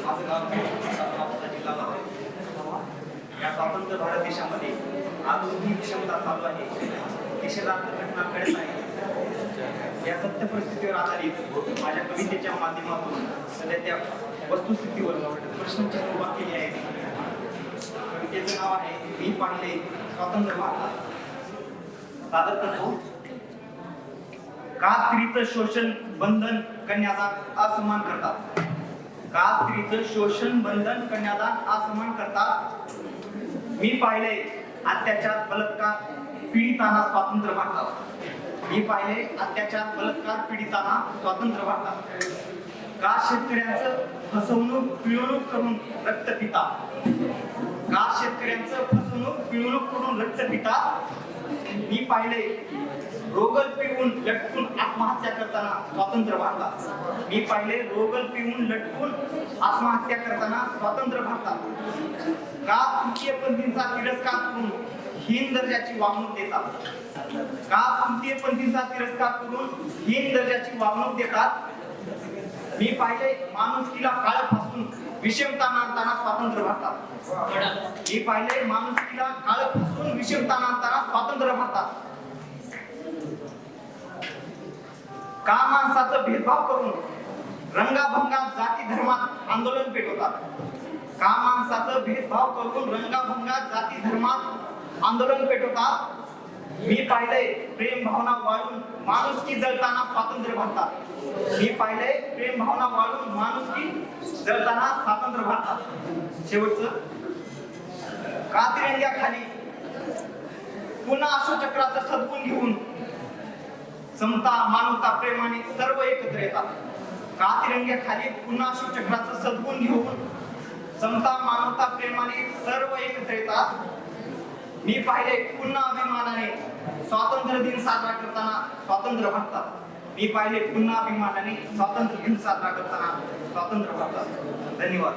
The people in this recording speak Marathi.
माझं गाव जिल्हा आहे. या स्वतंत्र भारत देशामध्ये आजही विषमता चालू आहे. निषेधार्थ घटना घडत आहे. या सत्य परिस्थितीवर आधारित माझ्या कवितेच्या माध्यमातून सध्या त्या वस्तुस्थितीवर प्रश्नचिन्ह उभा केले आहे. कवितेचं नाव आहे मी पाहिले स्वातंत्र्य भारत. सादर करतो. का स्त्रीचं शोषण बंधन कन्यादान असमान करतात. का स्त्रीचं शोषण बंधन कन्यादान असमान करतात. मी पाहिले अत्याचार बलात्कार पीडितांना स्वातंत्र्य भारतात. मी पाहिले अत्याचार बलात्कार पीडितांना स्वातंत्र्य भारतात. का शेतकऱ्यांचं फसवणूक पिळवणूक करून रक्त पितात. का शेतकऱ्यांचं फसवणूक पिळवणूक करून रक्त पितात. मी पाहिले रोगल पिऊन लटकून आत्महत्या करताना स्वातंत्र्य भारतात. मी पाहिले रोगल पिऊन लटकून आत्महत्या करताना स्वातंत्र्य भारतात. का तृतीयपंथींचा तिरस्कार करून हीन दर्जाची वागणूक देतात. का तृतीयपंथींचा तिरस्कार करून हीन दर्जाची वागणूक देतात. मी पाहिले माणुसकीला काळ फासून विषमता नांदताना स्वातंत्र्य भारतात. मी पाहिले माणुसकीला काळ फासून विषमता नांदताना स्वातंत्र्य भारतात. का माणसाचं भेदभाव करून रंगाभंगात जाती धर्मात आंदोलन पेटवतात. का माणसाचं भेदभाव करून रंगाभंगात जाती धर्मात आंदोलन पेटवतात. मी पाहिले प्रेम भावना वाळून माणुसकी जळताना स्वातंत्र्य भारतात. मी पाहिले प्रेम भावना वाळून माणुसकी जळताना स्वातंत्र्य भारतात. शेवटचं का तिरंग्याखाली पुन्हा अशोकचक्राचं सद्गुण घेऊन समता मानवता प्रेमाने सर्व एकत्र येतात. का तिरंग्याखाली पुन्हा अशोकचक्राचं सद्गुण घेऊन समता मानवता प्रेमाने सर्व एकत्र येतात. मी पाहिले पुन्हा अभिमानाने स्वातंत्र्य दिन साजरा करताना स्वातंत्र्य भारतात. मी पाहिले पुन्हा अभिमानाने स्वातंत्र्य दिन साजरा करताना स्वातंत्र्य भारतात. धन्यवाद.